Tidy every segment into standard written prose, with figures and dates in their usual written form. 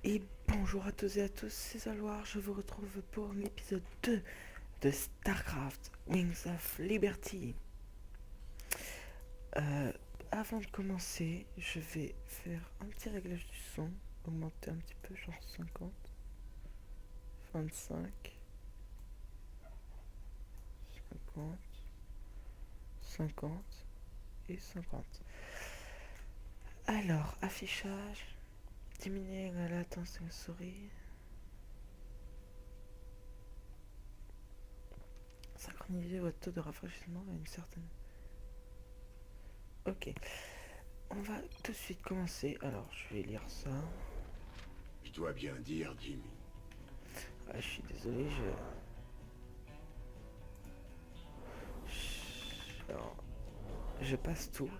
Et bonjour à tous et à tous, c'est Zaloir, je vous retrouve pour l'épisode 2 de StarCraft Wings of Liberty. Euh, Avant de commencer, je vais faire un petit réglage du son, augmenter un petit peu, genre 50, 25, 50, 50 et 50. Alors, affichage, diminuer la latence de la souris, synchroniser votre taux de rafraîchissement à une certaine... Ok, on va tout de suite commencer. Alors, je vais lire ça. Je dois bien dire, Jimmy. Ah, je suis désolé, alors, je passe tout.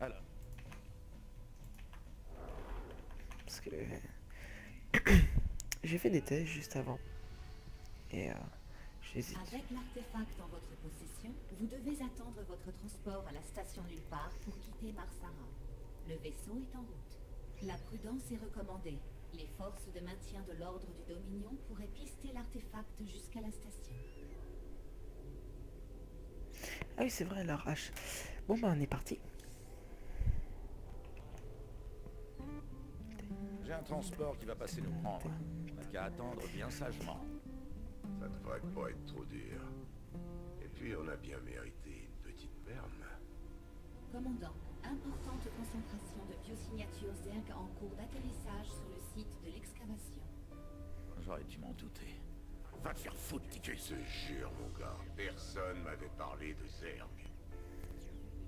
Alors, Parce que j'ai fait des tests juste avant. Et j'hésite. Avec l'artefact en votre possession, vous devez attendre votre transport à la station nulle part pour quitter Marsara. Le vaisseau est en route. La prudence est recommandée. Les forces de maintien de l'ordre du Dominion pourraient pister l'artefact jusqu'à la station. Ah oui, c'est vrai, leur H. Bon, bah, on est parti. j'ai un transport qui va passer nous prendre. On n'a qu'à attendre bien sagement. Ça devrait pas être trop dur. Et puis on a bien mérité une petite perme. Commandant, importante concentration de biosignatures Zerg en cours d'atterrissage sur le site de l'excavation. J'aurais dû m'en douter. Va te faire foutre, Je Ticus. te jure, mon gars, personne m'avait parlé de Zerg.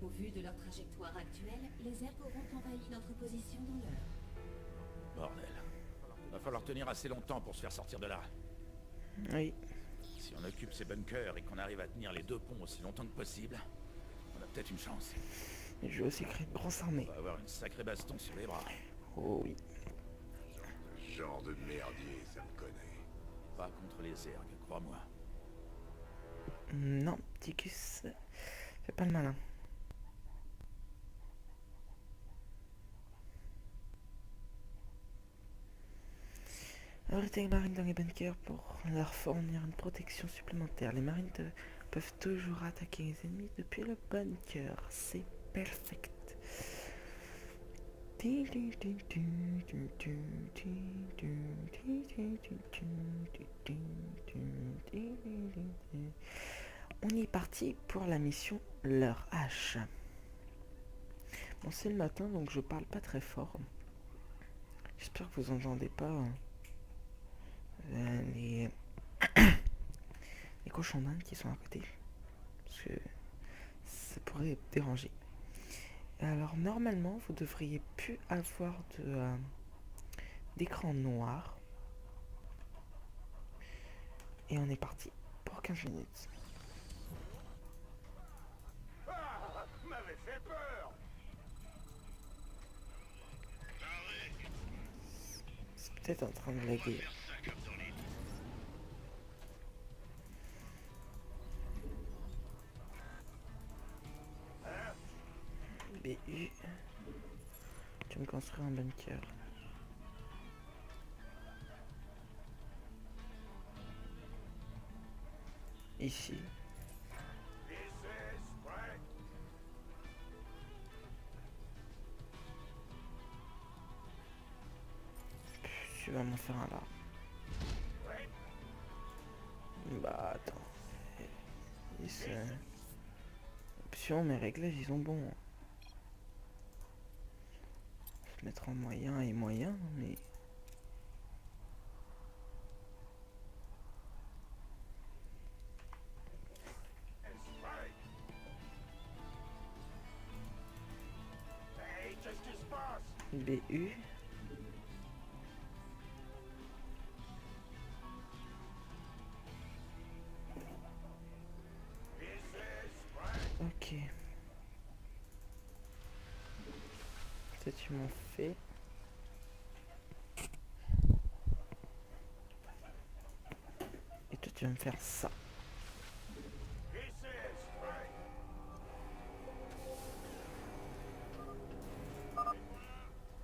Au vu de leur trajectoire actuelle, les Zerg auront envahi notre position dans l'heure. Bordel. Va falloir tenir assez longtemps pour se faire sortir de là. Oui. Si on occupe ces bunkers et qu'on arrive à tenir les deux ponts aussi longtemps que possible, on a peut-être une chance. Et je vais aussi créer une grosse On armée. va avoir une sacrée baston sur les bras. Oh oui. Ce genre de merdier, ça me connaît. Pas contre les Zerg, crois-moi. Non, Ticus, fais pas le malin. Abriter les marines dans les bunkers pour leur fournir une protection supplémentaire. Les marines peuvent toujours attaquer les ennemis depuis le bunker. C'est perfect. On est parti pour la mission Leur H. Bon, c'est le matin, donc je parle pas très fort. J'espère que vous entendez pas les cochons d'Inde qui sont à côté. Parce que ça pourrait déranger. Alors normalement, vous devriez plus avoir d'écran noir. Et on est parti pour 15 minutes. Ah, m'avait fait peur. C'est peut-être en train de laguer. BU. Tu me construis un bunker. Ici. Tu vas m'en faire un là. Bah attends. Et c'est... Option, mes réglages ils sont bons. Je vais mettre en moyen et moyen, mais... Hey, qu'est-ce qui se passe? BU. Ok. Ça tu m'en fais. Et toi tu vas me faire ça.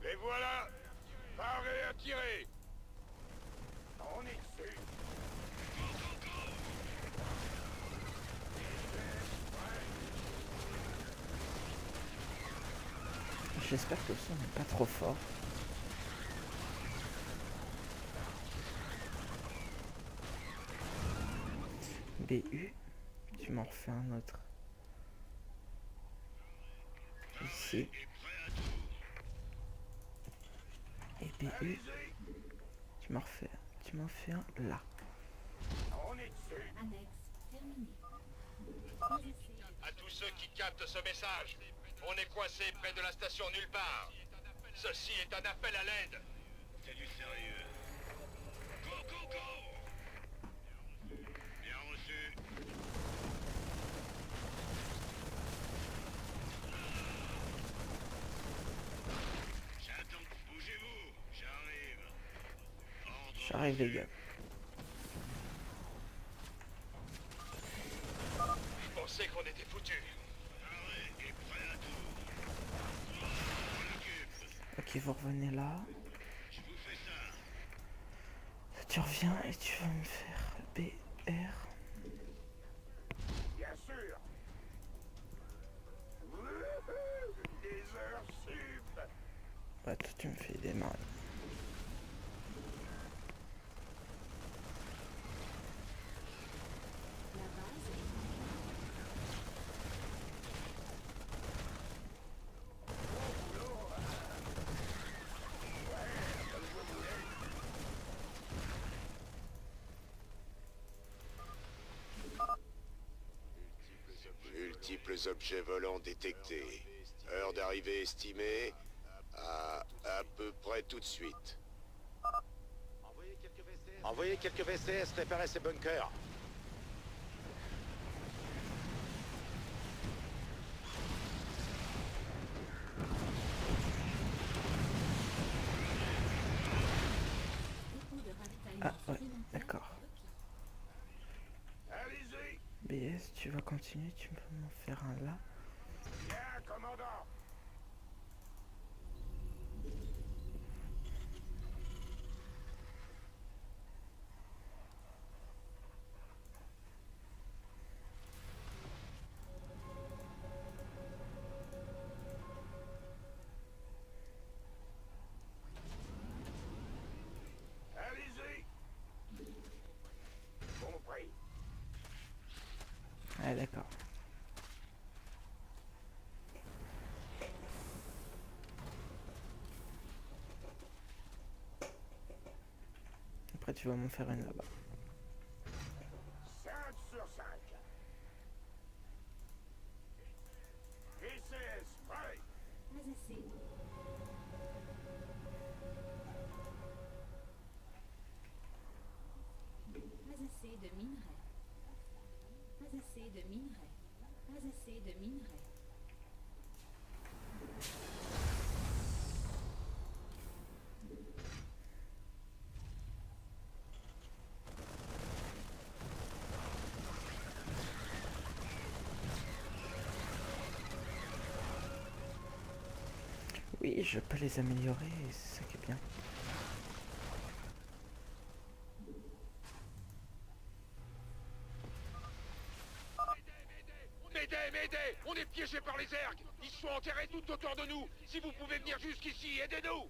Et voilà, paré à tirer. On est dessus. J'espère que le son n'est pas trop fort. BU, tu m'en refais un autre. Ici. Et BU, tu m'en fais un là. On est dessus. Annexe terminée. À tous ceux qui captent ce message, on est coincé près de la station nulle part. Ceci est un appel à l'aide. C'est du sérieux. Go, go, go! Bien reçu. J'attends. Bougez-vous. J'arrive. J'arrive les gars. Je pensais qu'on était foutus. Arrêt est prêt à tout. On occupe. Ok, vous revenez là. Je vous fais ça. Tu reviens et tu vas me faire BR. Bien sûr. Wouhou, des heures sup. Bah toi tu me fais démarrer. La base est Multiples objets volants détectés. Heure d'arrivée estimée à peu près tout de suite. Envoyez quelques VCS réparer ces bunkers. dépôt de ravitaillement Ah ouais, supplémentaire d'accord. Allez-y. BS, tu vas continuer, tu peux m'en faire un là. Bien, commandant. Allez-y. Compris. Ah d'accord. Après tu vas m'en faire une là-bas. 5 sur 5. VCS, prêt. Pas assez. Pas assez de minerais. Pas assez de minerais. Pas assez de minerais. Oui, je peux les améliorer, et c'est ça qui est bien. M'aidez, m'aidez! On est piégés par les ergs! Ils sont enterrés tout autour de nous! Si vous pouvez venir jusqu'ici, aidez-nous!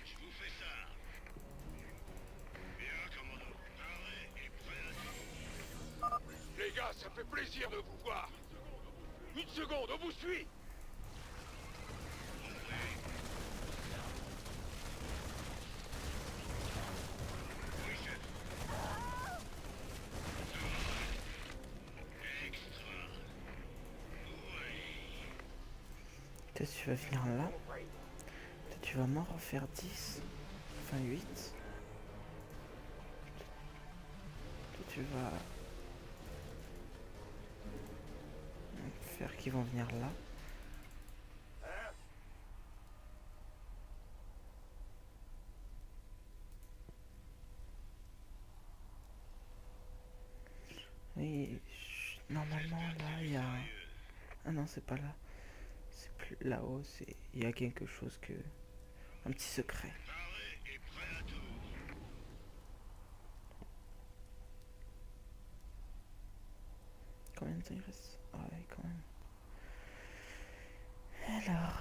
Je vous fais ça! Bien, commandant. Arrêt est prêt à tout. Les gars, ça fait plaisir de vous voir! Une seconde, on vous suit! Toi tu vas venir là. Toi tu vas m'en refaire 10. Enfin 8. Toi tu vas faire qu'ils vont venir là. normalement là il y a... Ah non, c'est pas là. C'est plus là-haut, c'est... Il y a quelque chose que... Un petit secret. Paré et prêt à tout. Combien de temps il reste? Ah ouais, quand même. Alors...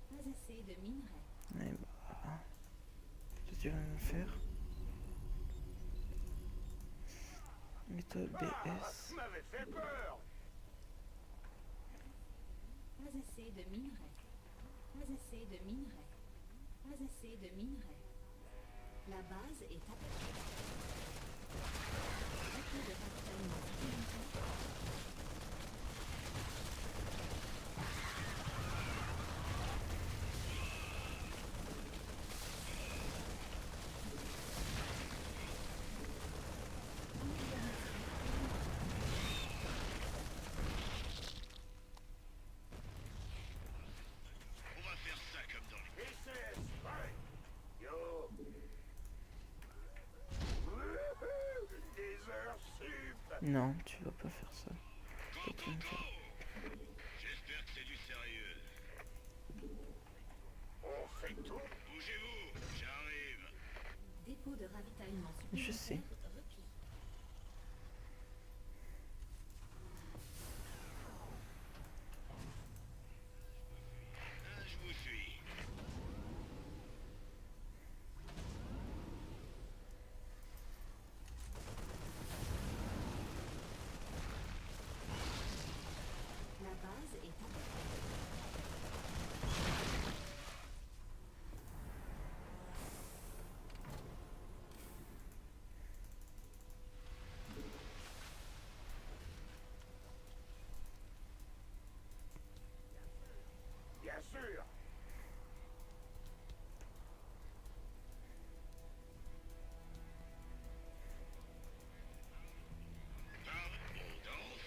Pas assez de minerais. Eh bah... Qu'est-ce que tu vas me faire? Méthode BS. Vous m'avez fait peur. Pas assez de minerais. Pas assez de minerais. Pas assez de minerais. La base est attaquée. Dépôt de ravitaillement supplémentaire. On va faire ça comme dans les... ICS, pareil. Yo. Wouhou, des heures sup. Non, tu vas pas faire ça. Go, go, go. J'espère que c'est du sérieux. On fait tout. Bougez-vous, j'arrive. Dépôt de ravitaillement Je sais. supplémentaire requis. Je vous suis. La base est attaquée. Bien sûr. On danse.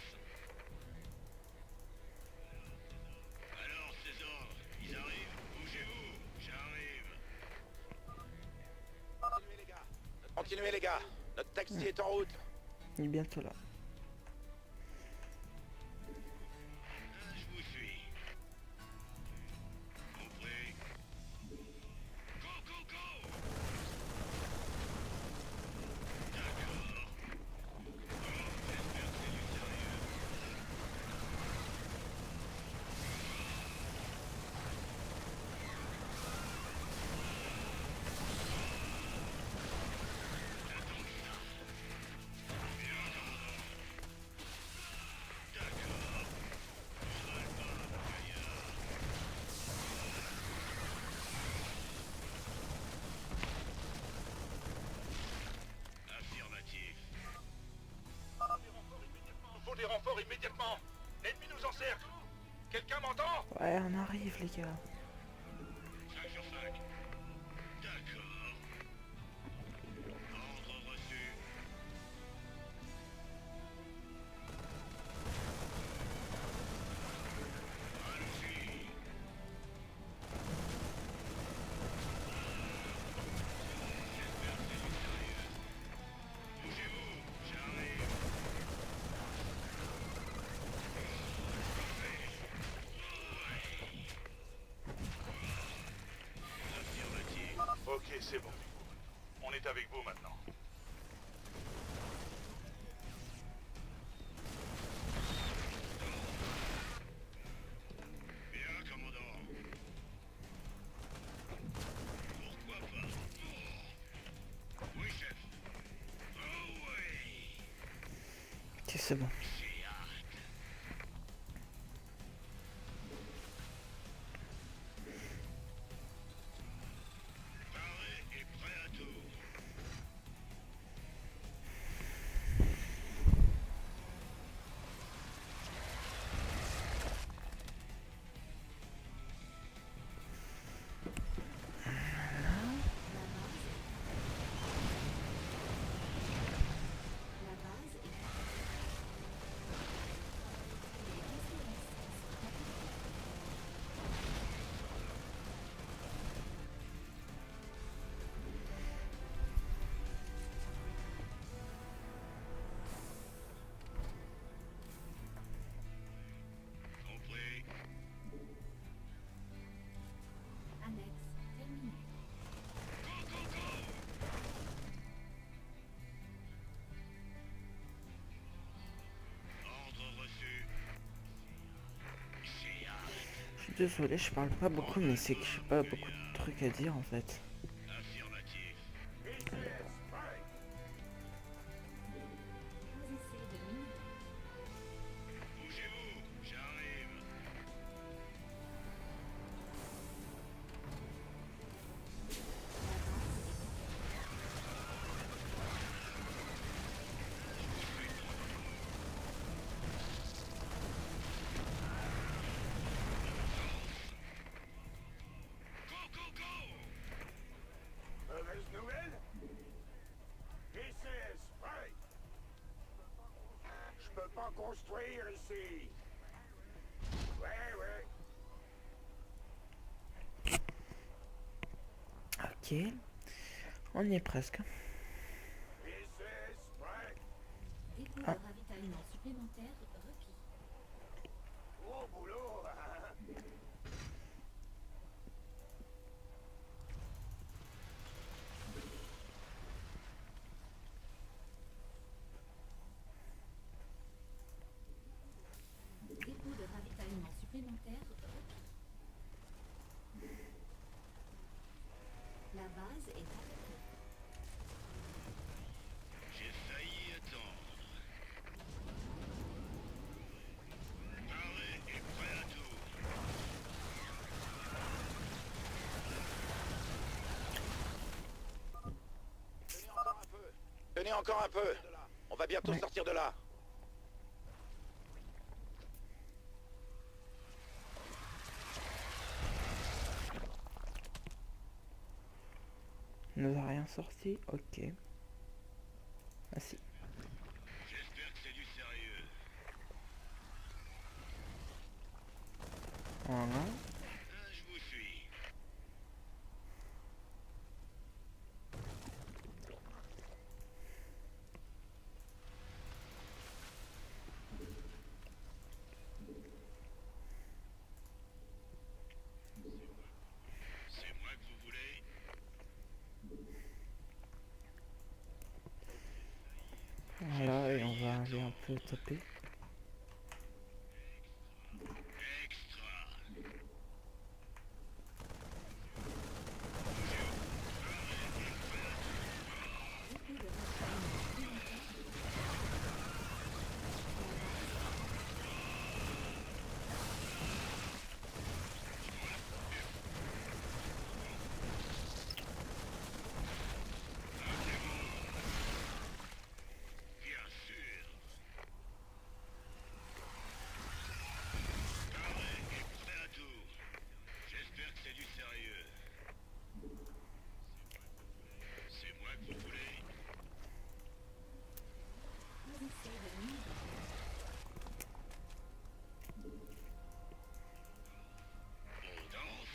Alors, ces ordres, ils arrivent. Bougez-vous, j'arrive. Continuez les gars. Notre taxi est en route. Il est bientôt là. Je vous suis. Compris. Go, go, go. D'accord. J'espère que c'est du sérieux. Affirmatif. Il faut des renforts immédiatement. L'ennemi nous encercle. Quelqu'un m'entend? Ouais, on arrive les gars. 5 sur 5. D'accord. Ordre reçu. Allons-y. J'espère que c'est du sérieux. Bougez-vous, j'arrive. Affirmatif. Ok, c'est bon. On est avec vous maintenant. Bien, commandant. Pourquoi pas? Oui, chef. Oh oui. Ok, c'est bon. J'ai hâte. Paré et prêt à tout. La base est attaquée. désolé, je parle pas beaucoup, mais c'est que j'ai pas beaucoup de trucs à dire en fait. Affirmatif. Vous essayez de miner. Bougez-vous, j'arrive. Go, go, go! Mauvaise nouvelle? Ici, Spike! Je peux pas construire ici. Ouais. Ok, on y est presque. Ici, Spike! Dépôt Ah. de ravitaillement supplémentaire requis. Gros boulot, hein? Dépôt de ravitaillement supplémentaire requis. La base est attaquée. J'ai failli attendre. Paré et prêt à tout. Tenez encore un peu. On va bientôt Ouais. sortir de là. Il nous a rien sorti, ok. Ah si. J'espère que c'est du sérieux. Voilà. Je vous suis. C'est moi que vous voulez? Voilà, et on va aller un peu taper. Extra. Dépôt de ravitaillement supplémentaire. Bien sûr. Paré et prêt à tout. J'espère que c'est du sérieux. C'est moi que vous voulez? Vous essayez de miner. On danse?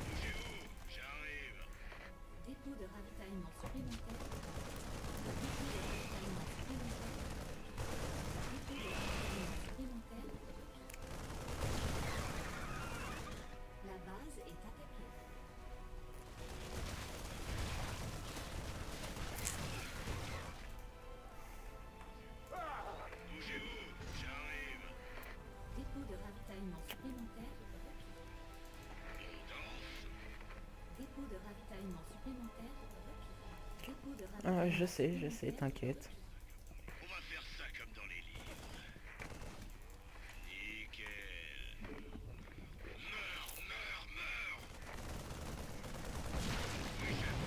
Bougez-vous, j'arrive. Dépôt de ravitaillement supplémentaire. Dépôt de ravitaillement supplémentaire. Dépôt de ravitaillement supplémentaire. La base est attaquée. Bougez-vous, j'arrive. Dépôt de ravitaillement supplémentaire requis. On danse? Dépôt de ravitaillement supplémentaire requis. Dépôt de Ah, ravitaillement je sais, supplémentaire t'inquiète. On va faire ça comme dans les livres. Nickel. Meurs, meurs, meurs. Oui, chef.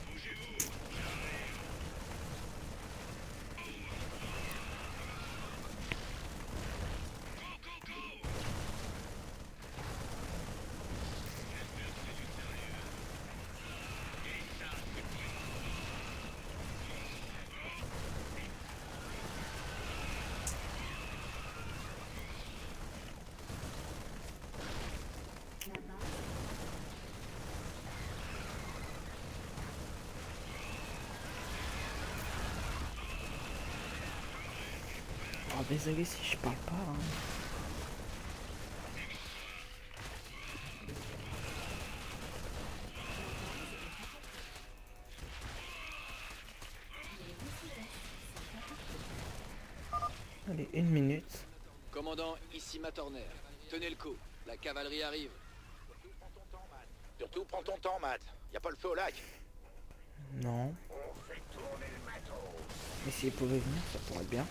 Bougez-vous, désolé si je parle pas. Hein. Allez, 1 minute. Commandant, ici Matt Horner. Tenez le coup, la cavalerie arrive. Surtout, prends ton temps, Matt. Y a pas le feu au lac. Non. Mais s'il pouvait venir, ça pourrait être bien.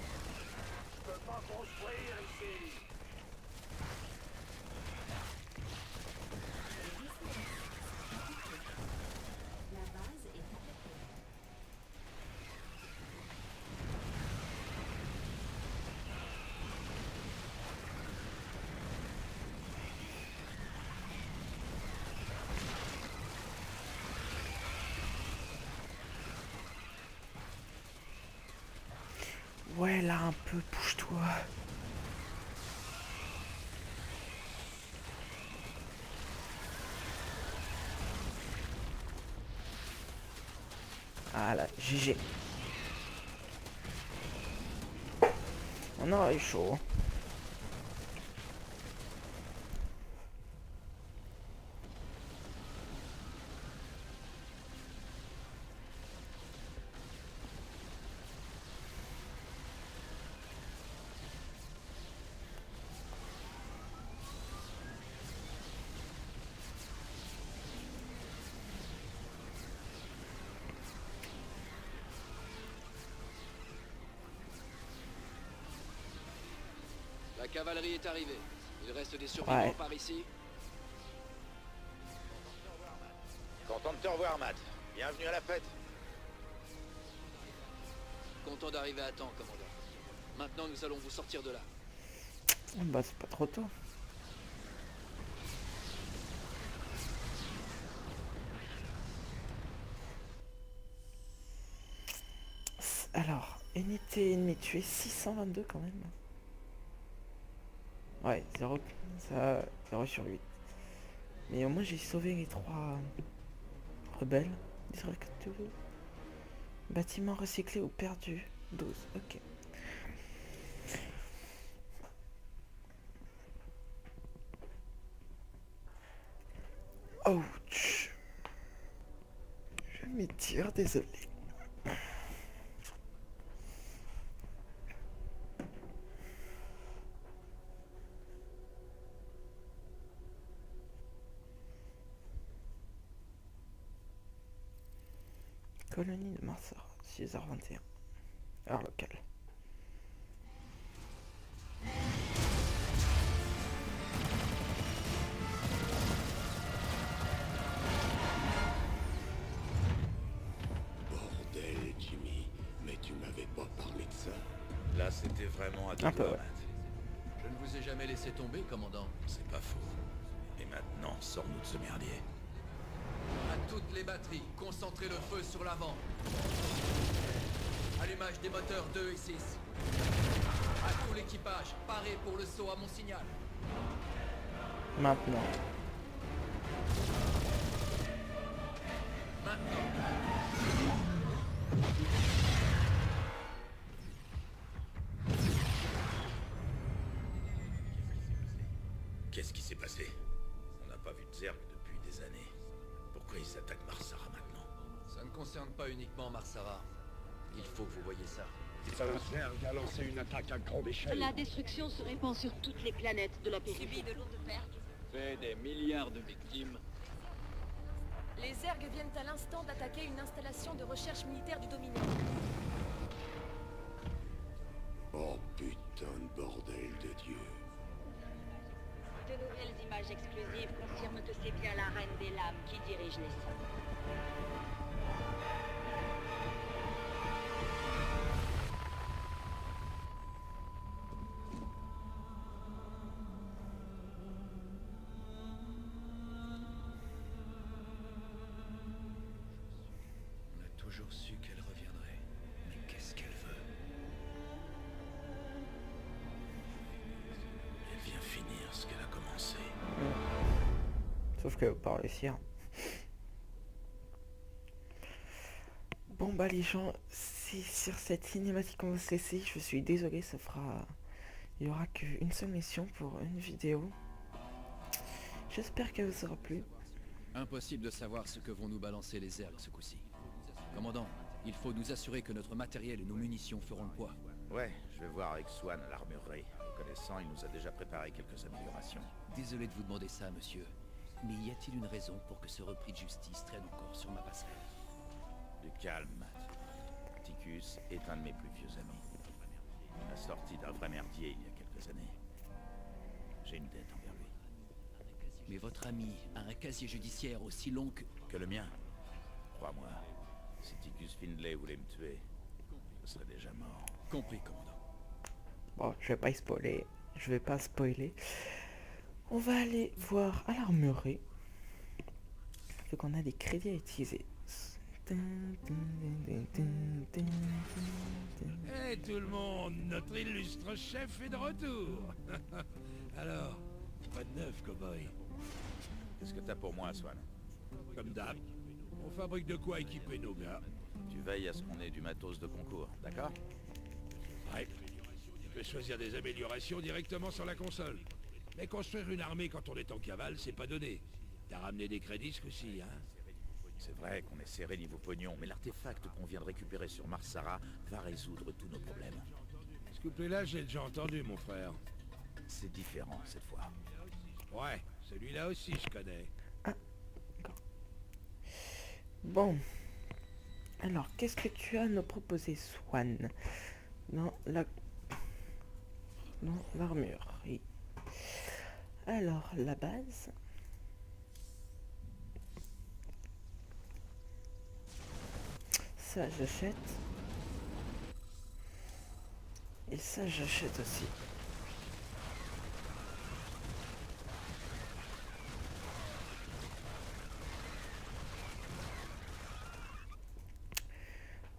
La base est attaquée. Ouais, là, un peu, bouge-toi. Ah là, GG. On aurait eu chaud. La cavalerie est arrivée. Il reste des survivants Ouais. par ici. Content de te revoir, Matt. Bienvenue à la fête. Content d'arriver à temps, commandant. Maintenant, nous allons vous sortir de là. Bah, c'est pas trop tôt. Alors, unité ennemie tuée, 622 quand même. Ouais, 0, ça, 0 sur 8. Mais au moins j'ai sauvé les 3 rebelles. Direct. Bâtiment recyclé ou perdu. 12, ok. Ouch. Je m'étire, désolé. Colonie de Marsara, 6h21. Heure locale. Bordel, Jimmy. Mais tu m'avais pas parlé de ça. Là, c'était vraiment à deux Un peu, doigts, ouais. Matt. Je ne vous ai jamais laissé tomber, commandant. C'est pas faux. Et maintenant, sors-nous de ce merdier. À toutes les batteries, concentrez le feu sur l'avant. Allumage des moteurs 2 et 6. À tout l'équipage, parez pour le saut à mon signal. Maintenant. Maintenant. Qu'est-ce qui s'est passé? On n'a pas vu de Zerg depuis des années. Pourquoi ils attaquent Marsara maintenant? Ça ne concerne pas uniquement Marsara. Il faut que vous voyez ça. Un Zerg a lancé une attaque à grande échelle. La destruction se répand sur toutes les planètes de la périphérie. De lourdes pertes. Fait des milliards de victimes. Les Zergs viennent à l'instant d'attaquer une installation de recherche militaire du Dominion. Oh putain de bordel de Dieu. De nouvelles images exclusives confirment que c'est bien la Reine des Lames qui dirige les sauts. On a toujours su qu'elle reviendrait. Mais qu'est-ce qu'elle veut? Elle vient finir ce qu'elle a commencé. Sauf qu'elle va pas réussir. Bon bah les gens, c'est sur cette cinématique qu'on va se laisser. Je suis désolé, ça fera Il y aura qu'une seule mission pour une vidéo. J'espère qu'elle vous aura plu. Impossible de savoir ce que vont nous balancer les Zerg ce coup-ci. Commandant, il faut nous assurer que notre matériel et nos munitions feront le poids. Ouais, je vais voir avec Swan à l'armurerie. Le connaissant, il nous a déjà préparé quelques améliorations. Désolé de vous demander ça, monsieur. Mais y a-t-il une raison pour que ce repris de justice traîne encore sur ma passerelle? Du calme, Matt. Ticus est un de mes plus vieux amis. Il m'a sorti d'un vrai merdier il y a quelques années. J'ai une dette envers lui. Mais votre ami a un casier judiciaire aussi long que le mien. Crois-moi, si Ticus Findlay voulait me tuer, je serais déjà mort. Compris, commandant. Bon, je vais pas spoiler. Je vais pas spoiler. On va aller voir à l'armurerie. Vu qu'on a des crédits à utiliser. Hey tout le monde, notre illustre chef est de retour. Alors, pas de neuf, cowboy. Qu'est-ce que t'as pour moi, Swan? Comme d'hab, on fabrique de quoi équiper nos gars. Tu veilles à ce qu'on ait du matos de concours, d'accord? Ouais. Tu peux choisir des améliorations directement sur la console. Mais construire une armée quand on est en cavale, c'est pas donné. T'as ramené des crédits ce coup-ci, hein? C'est vrai qu'on est serré niveau pognon, mais l'artefact qu'on vient de récupérer sur Mars-Sara va résoudre tous nos problèmes. Ce couplet-là, j'ai déjà entendu, mon frère. C'est différent cette fois. Ouais, celui-là aussi, je connais. Bon. Alors, qu'est-ce que tu as à nous proposer, Swan? Dans l'armurerie. Alors, la base. Ça, j'achète. Et ça, j'achète aussi.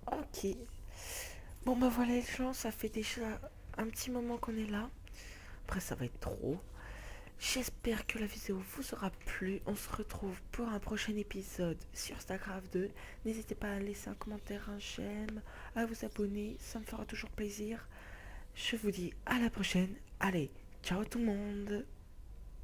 Ok. Bon bah voilà les gens, ça fait déjà un petit moment qu'on est là. Après ça va être trop. J'espère que la vidéo vous aura plu. On se retrouve pour un prochain épisode sur StarCraft 2. N'hésitez pas à laisser un commentaire, un j'aime, à vous abonner, ça me fera toujours plaisir. Je vous dis à la prochaine. Allez, ciao tout le monde.